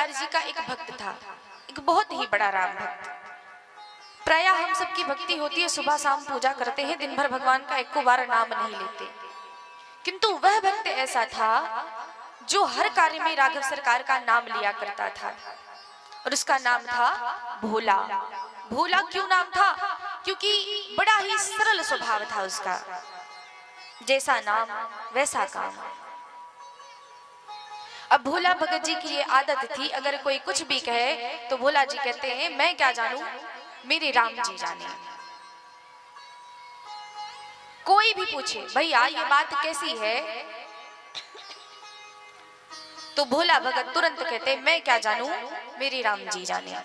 सरकार जी का एक भक्त था, एक बहुत ही बड़ा राम भक्त। प्रायः हम सबकी भक्ति होती है, सुबह शाम पूजा करते हैं, दिन भर भगवान का एको बार नाम नहीं लेते, किंतु वह भक्त ऐसा था जो हर कार्य में राघव सरकार का नाम लिया करता था, और उसका नाम था भोला। भोला क्यों नाम था? क्योंकि बड़ा ही सरल स्वभाव था उसका, जैसा नाम वैसा काम। अब भोला भगत जी की ये आदत थी, अगर कोई कुछ भी कहे तो भोला जी कहते हैं मैं क्या जानूं, मेरे राम जी जाने। कोई भी पूछे भैया ये बात कैसी है, तो भोला भगत तुरंत कहते मैं क्या जानूं, मेरे राम जी जाने।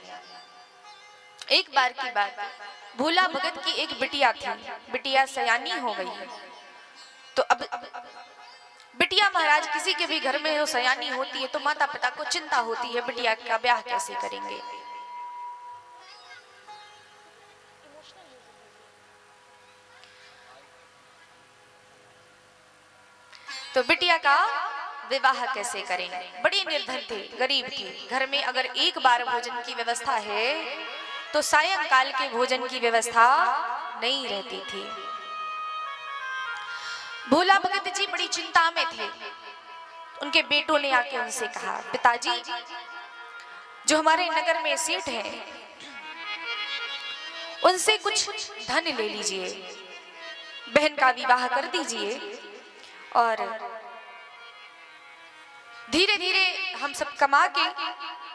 एक बार की बात, भोला भगत की एक बिटिया थी, बिटिया सयानी हो गई। तो अब बिटिया महाराज किसी के भी घर में हो, सयानी होती है तो माता पिता को चिंता होती है बिटिया का ब्याह कैसे करेंगे। तो बिटिया का विवाह कैसे करें, बड़े निर्धन थे, गरीब थे, घर में अगर एक बार भोजन की व्यवस्था है तो सायंकाल के भोजन की व्यवस्था नहीं रहती थी। भोला भगत जी बड़ी चिंता में थे। उनके बेटों ने आके उनसे कहा पिताजी, जो हमारे नगर में सेठ हैं उनसे कुछ धन ले लीजिए, बहन का विवाह कर दीजिए और धीरे धीरे हम सब कमा के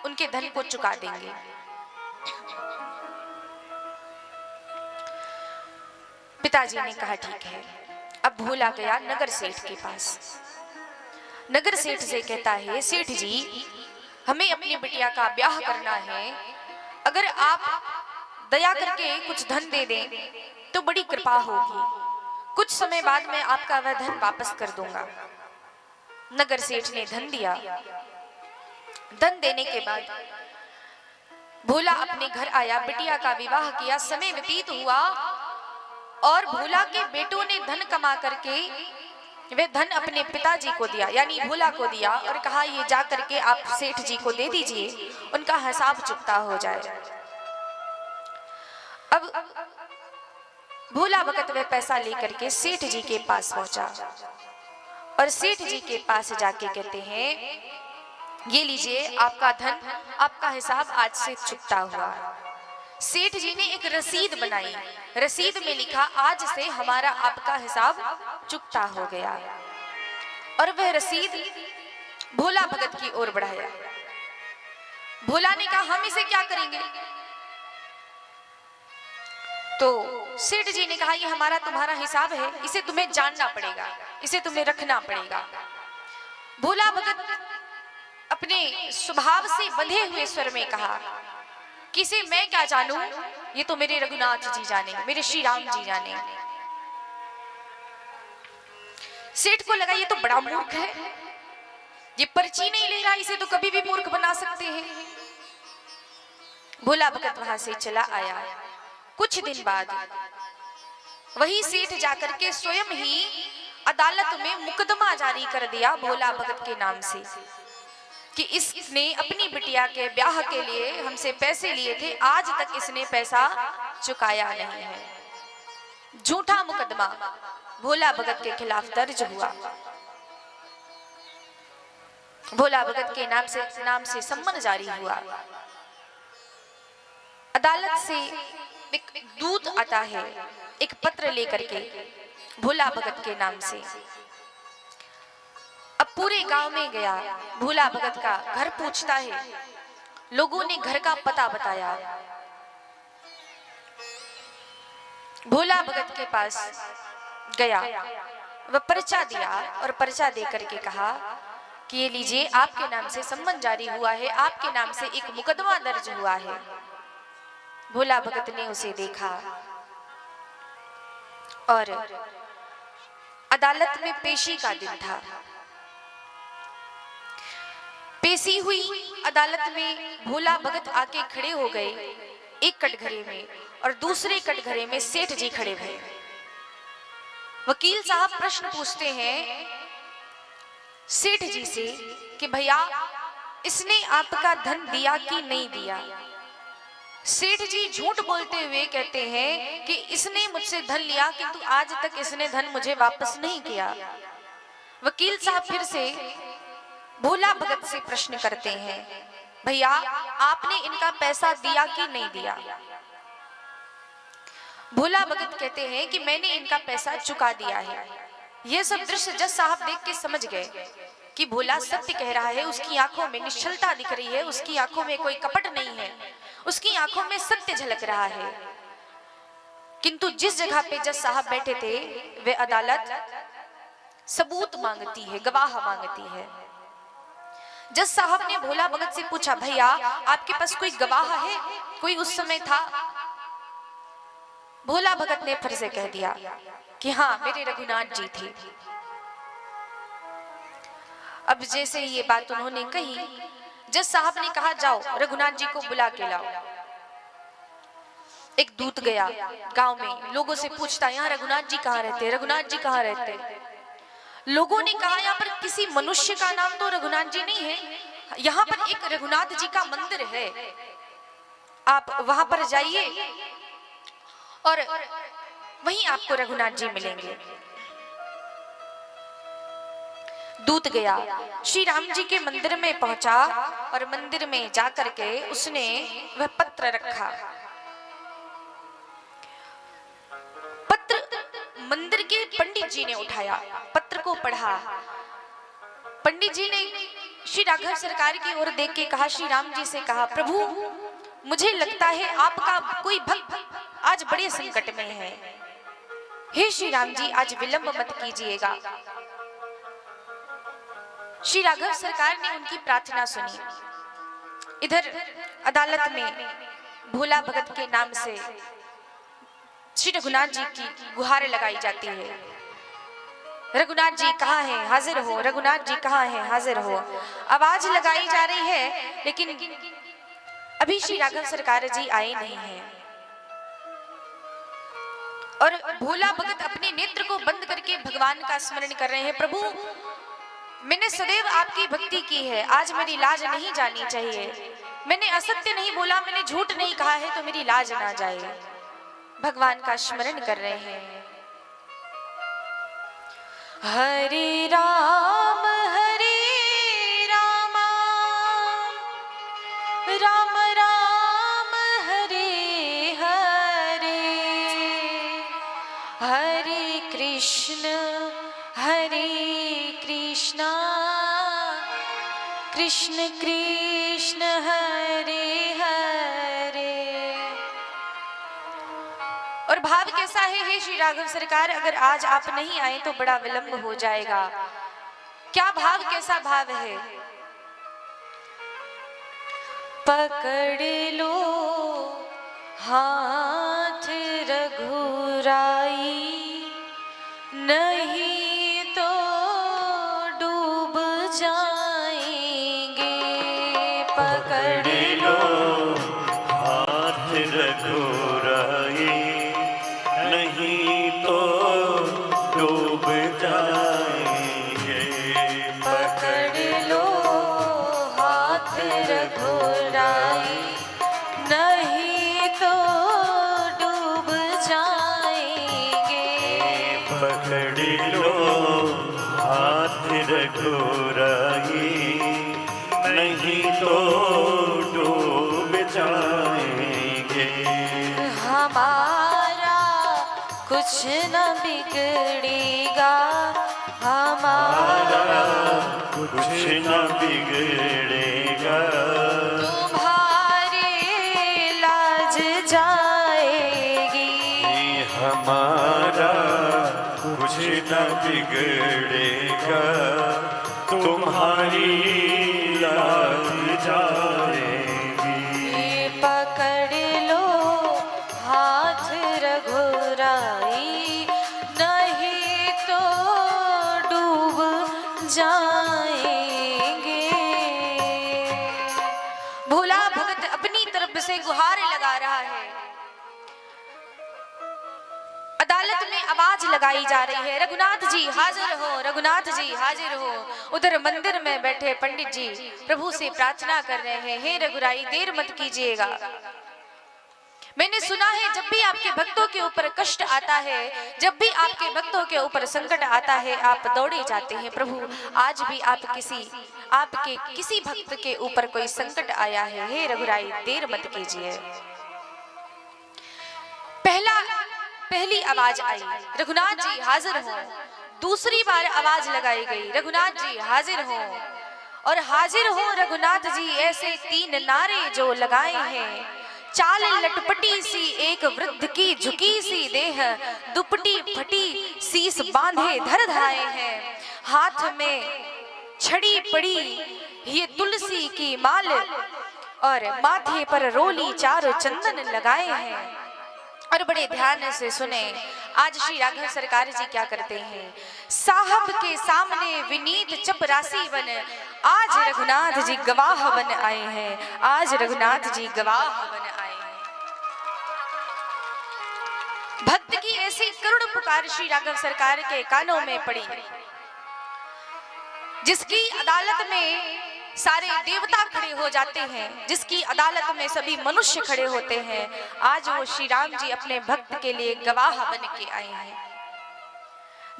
उनके धन को चुका देंगे। पिताजी ने कहा ठीक है। अब भोला गया नगर सेठ के पास। नगर सेठ से कहता है सेठ जी, हमें अपनी बिटिया का ब्याह करना है, अगर आप दया करके कुछ धन दे दें तो बड़ी कृपा होगी, कुछ समय बाद मैं आपका वह धन वापस कर दूंगा। नगर सेठ ने धन दिया। धन देने के बाद भोला अपने घर आया, बिटिया का विवाह किया, समय व्यतीत हुआ और भोला के बेटों ने धन कमा करके वे धन अपने पिताजी को दिया, यानी भोला को दिया, और कहा ये जा करके आप सेठ जी को दे दीजिए, उनका हिसाब चुकता हो जाए। अब भोला भगत वह पैसा लेकर के सेठ जी के पास पहुंचा और सेठ जी के पास जाके कहते हैं ये लीजिए आपका धन, आपका हिसाब आज से चुकता हुआ। सेठ जी ने एक रसीद बनाई, रसीद में लिखा आज से हमारा आपका हिसाब चुकता हो गया, और वह रसीद भोला भगत की ओर बढ़ाया। भोला ने कहा हम इसे क्या करेंगे? तो सेठ जी ने कहा ये हमारा तुम्हारा हिसाब है, इसे तुम्हें जानना पड़ेगा, इसे तुम्हें रखना पड़ेगा। भोला भगत अपने स्वभाव से बंधे हुए स्वर में कहा किसे मैं क्या जानूं, ये तो मेरे रघुनाथ जी जाने, मेरे श्री राम जी जाने। सेठ को लगा ये तो बड़ा मूर्ख है, ये पर्ची नहीं ले रहा, इसे तो कभी भी मूर्ख बना सकते हैं। भोला भगत वहां से चला आया। कुछ दिन बाद वही सेठ जाकर के स्वयं ही अदालत में मुकदमा जारी कर दिया भोला भगत के नाम से कि इसने अपनी बिटिया के ब्याह के लिए हमसे पैसे लिए थे, आज तक इसने पैसा चुकाया नहीं है। झूठा मुकदमा भोला भगत के खिलाफ दर्ज हुआ। भोला भगत के नाम से सम्मन जारी हुआ। अदालत से एक दूत आता है, एक पत्र लेकर के भोला भगत के नाम से। अब पूरे गांव में गया, भोला भगत का घर पूछता है, लोगों ने घर का पता बताया। भोला भगत के पास गया, वह पर्चा दिया और पर्चा दे करके कहा कि ये लीजिए आपके नाम से सम्मन जारी हुआ है, आपके नाम से एक मुकदमा दर्ज हुआ है। भोला भगत ने उसे देखा और अदालत में पेशी का दिन था। पेशी हुई अदालत में, भोला भगत आके खड़े हो गए एक कटघरे में और दूसरे कटघरे में सेठ जी खड़े हुए। वकील साहब प्रश्न पूछते हैं सेठ जी से कि भैया इसने आपका धन दिया कि नहीं दिया। सेठ जी झूठ बोलते हुए कहते हैं कि इसने मुझसे धन लिया किंतु आज तक इसने धन मुझे वापस नहीं किया। वकील साहब फिर से भोला भगत से प्रश्न करते हैं, भैया आपने इनका पैसा दिया कि नहीं दिया। भोला भगत कहते हैं कि मैंने इनका पैसा चुका दिया है। यह सब दृश्य जज साहब देख के समझ गए कि भोला सत्य कह रहा है, उसकी आंखों में निश्चलता दिख रही है, उसकी आंखों में कोई कपट नहीं है, उसकी आंखों में सत्य झलक रहा है। किंतु जिस जगह पे जज साहब बैठे थे वे अदालत सबूत मांगती है, गवाह मांगती है। जज साहब ने भोला भगत से पूछा, भैया आपके पास कोई गवाह है, कोई उस समय था? भोला भगत ने फिर से कह दिया कि हाँ मेरे रघुनाथ जी थे। अब जैसे ये बात उन्होंने कही, जज साहब ने कहा जाओ रघुनाथ जी को बुला के लाओ। एक दूत गया गांव में, लोगों से पूछता यहाँ रघुनाथ जी कहाँ रहते, रघुनाथ जी कहाँ रहते। लोगों ने कहा यहाँ पर किसी मनुष्य का नाम तो रघुनाथ जी नहीं है, यहाँ पर एक रघुनाथ जी का मंदिर है, आप वहां पर जाइए और वहीं आपको रघुनाथ जी मिलेंगे। दूत गया, श्री राम जी के मंदिर में पहुंचा और मंदिर में जाकर के उसने वह पत्र रखा। पत्र मंदिर के पंडित जी ने उठाया, पत्र को पढ़ा। पंडित जी ने श्री राघव सरकार की ओर देख के कहा, श्री राम जी से कहा, प्रभु मुझे लगता है आपका कोई भक्त आज बड़े संकट में है, हे श्री राम जी आज विलंब मत कीजिएगा। श्री राघव सरकार ने उनकी प्रार्थना सुनी। इधर अदालत में भोला भगत के नाम से श्री रघुनाथ जी की गुहार लगाई जाती है, रघुनाथ जी कहाँ हैं, हाजिर हो, रघुनाथ जी कहाँ हैं, हाजिर हो। आवाज लगाई जा रही है लेकिन अभी श्री राघव सरकार जी आए नहीं हैं। और भोला भगत अपने नेत्र को बंद करके भगवान का स्मरण कर रहे हैं, प्रभु मैंने सदैव आपकी भक्ति की है, आज मेरी लाज नहीं जानी चाहिए, मैंने असत्य नहीं बोला, मैंने झूठ नहीं कहा है तो मेरी लाज ना जाए। भगवान का स्मरण कर रहे हैं। हरे राम राम राम हरे हरे, हरे कृष्ण कृष्ण कृष्ण हरे हरे। और भाव कैसा है हे श्री राघव सरकार, अगर आज आप नहीं आए तो बड़ा विलंब हो जाएगा। क्या भाव, कैसा भाव है? पकड़ लो हाथ रघुराई, नहीं तो डूब जाएंगे। पकड़ लो हाथ रघुराई, नहीं तो डूब जाएंगे। पकड़ लो हाथ रघुराई, नहीं तो डूब जाएंगे। पकड़ लो हाथ रघुराई, नहीं तो डूब जाएंगे। हमारा कुछ न बिगड़ेगा, हमारा कुछ न बिगड़ेगा। तुम्हारी लाज जाएगी, हमारा कुछ न बिगड़ेगा, तुम्हारी लाज जाएगी। पकड़ लो हाथ रघुराई, नहीं तो डूब जाएंगे। भोला भगत अपनी तरफ से गुहार लगा रहा है। अदालत में आवाज लगाई जा रही है, रघुनाथ जी हाजिर हो, रघुनाथ जी हाजिर हो। उधर मंदिर में बैठे पंडित जी प्रभु से प्रार्थना कर रहे हैं, हे रघुराई देर मत कीजिएगा। मैंने सुना है जब भी आपके भक्तों के ऊपर कष्ट आता है, जब भी आपके भक्तों के ऊपर संकट आता है, आप दौड़े जाते हैं। प्रभु आज भी आपके किसी भक्त के ऊपर कोई संकट आया है, हे रघुराई देर मत कीजिए। पहली आवाज आई, रघुनाथ जी हाजिर हो। दूसरी बार आवाज लगाई गई, रघुनाथ जी हाजिर हो। और हाजिर हो रघुनाथ जी ऐसे 3 नारे जो लगाए हैं। चाल लटपटी सी एक वृद्ध की झुकी सी देह, दुपटी फटी शीस बांधे धर धाए हैं। हाथ में छड़ी पड़ी ये तुलसी की माल, और माथे पर रोली 4 चंदन लगाए हैं। और बड़े ध्यान से सुने, आज श्री राघव सरकार जी क्या करते हैं। साहब के सामने विनीत चपरासी बन, आज रघुनाथ जी गवाह बन आए हैं, आज रघुनाथ जी गवाह बन आए हैं। भक्त की ऐसी करुण पुकार श्री राघव सरकार के कानों में पड़ी, जिसकी अदालत में सारे देवता खड़े हो जाते हैं, जिसकी अदालत में सभी मनुष्य खड़े होते हैं। आज वो श्री राम जी अपने भक्त के लिए गवाह बन के आए हैं।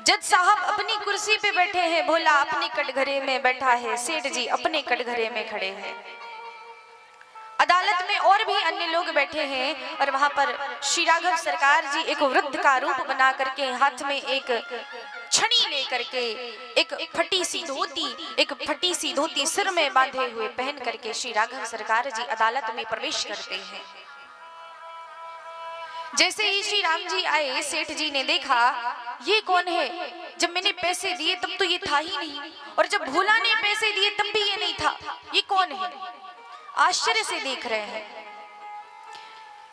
जज साहब अपनी कुर्सी पे बैठे हैं, भोला अपने कटघरे में बैठा है, सेठ जी अपने कटघरे में खड़े हैं। अदालत में और भी अन्य लोग बैठे हैं, और वहां पर श्री राघव सरकार जी एक वृद्ध का रूप बना करके हाथ में एक छड़ी लेकर के एक फटी सी धोती सिर में बांधे हुए पहन करके श्री राघव सरकार जी अदालत में प्रवेश करते हैं। जैसे ही श्री राम जी आए, सेठ जी ने देखा ये कौन है। जब मैंने पैसे दिए तब तो ये था ही नहीं, और जब भोला ने पैसे दिए तब भी ये नहीं था, ये कौन है। आश्चर्य से देख रहे हैं।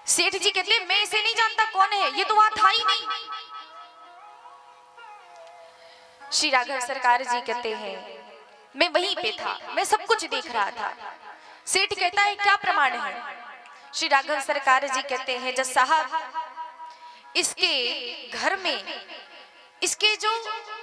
सेठ जी कहते मैं इसे नहीं जानता कौन है, ये तो वहां था ही नहीं। श्री राघव सरकार जी कहते हैं मैं वहीं पे था, मैं सब कुछ देख रहा था। सेठ कहता है क्या प्रमाण है। श्री राघव सरकार जी कहते हैं जज साहब, इसके घर में इसके जो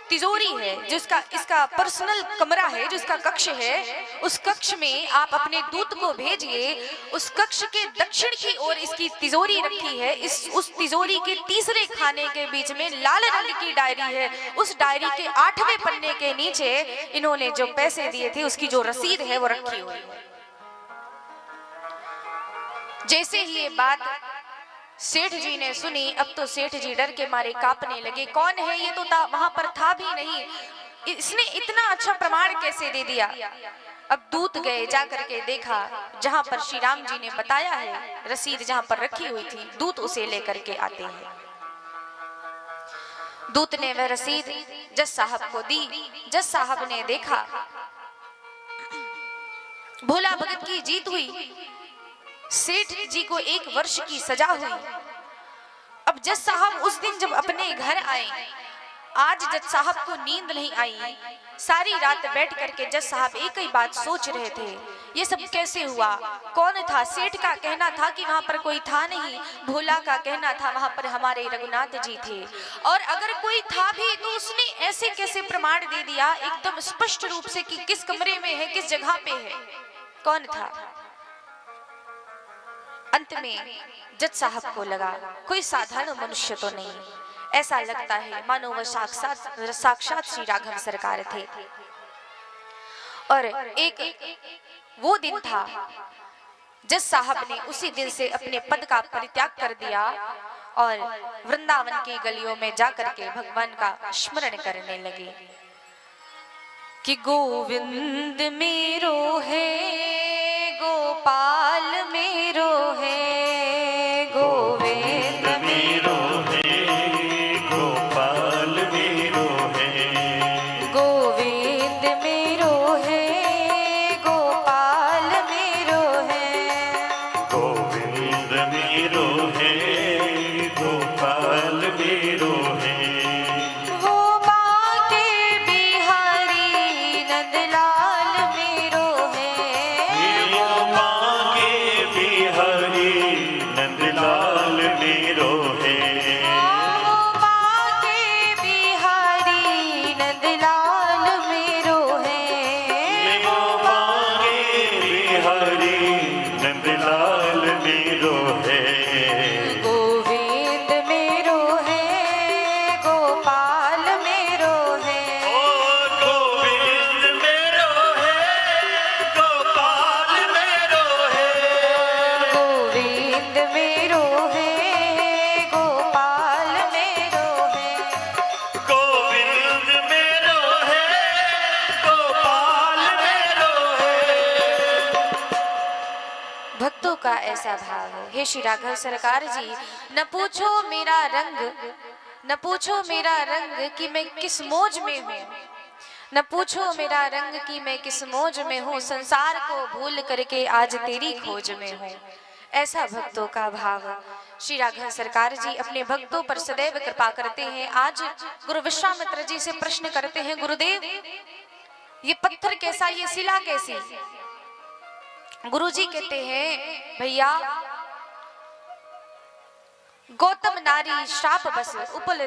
तिजोरी है, जो इसका पर्सनल कमरा है, जो इसका कक्ष है, उस कक्ष में आप अपने दूत को भेजिए। उस कक्ष के दक्षिण की ओर इसकी तिजोरी रखी है। उस तिजोरी के तीसरे खाने के बीच में लाल रंग की डायरी है। उस डायरी के 8वें पन्ने के नीचे इन्होंने जो पैसे दिए थे उसकी जो रसीद है वो रखी हुई है। जैसे ही ये बात सेठ जी ने सुनी, अब तो सेठ जी डर के मारे कांपने लगे। कौन है ये, तो वहां पर था भी नहीं, इसने इतना अच्छा प्रमाण कैसे दे दिया। अब दूत गए, जा करके देखा जहां पर श्री राम जी ने बताया है, रसीद जहां पर रखी हुई थी, दूत उसे लेकर के आते हैं। दूत ने वह रसीद जज साहब को दी। जज साहब ने देखा भोला भगत की जीत हुई, सेठ जी को 1 वर्ष की सजा हुई। अब जज साहब उस दिन जब अपने घर आए, आज जज साहब को नींद नहीं आई। सारी रात बैठ करके जज साहब एक ही बात सोच रहे थे, ये सब कैसे हुआ, कौन था। सेठ का कहना था कि वहां पर कोई था नहीं, भोला का कहना था वहां पर हमारे रघुनाथ जी थे, और अगर कोई था भी तो उसने ऐसे कैसे प्रमाण दे दिया एकदम स्पष्ट रूप से कि किस कमरे में है, किस जगह पे है, कौन था। अंत में जज साहब को लगा कोई साधारण मनुष्य तो नहीं, ऐसा लगता है मानो वह साक्षात श्री राघव सरकार थे। और एक वो दिन था, जज साहब ने उसी दिन से अपने पद का परित्याग कर दिया और वृंदावन की गलियों में जाकर के भगवान का स्मरण करने लगे कि गोविंद मेरो है, गोपाल मेरो है, गोविंद मेरो है, गोपाल मेरो है, गोविंद मेरो है, गोपाल मेरो है, गोविंद मेरो है, गोपाल मेरो है। वो बाके बिहारी नंदलाल मेरो है, भक्तों का ऐसा भाव है। हे श्री राघव सरकार जी, न पूछो मेरा रंग, न पूछो मेरा रंग कि मैं किस मौज में हूँ, न पूछो मेरा रंग कि मैं किस मौज में हूँ, संसार को भूल करके आज तेरी खोज में हूँ। ऐसा भक्तों का भाव। श्री राघव सरकार जी अपने भक्तों पर सदैव कृपा करते हैं। आज गुरु विश्वामित्र जी से प्रश्न करते हैं, गुरुदेव ये पत्थर कैसा, ये शिला कैसी? गुरुजी कहते हैं, भैया गौतम नारी श्राप बस उपल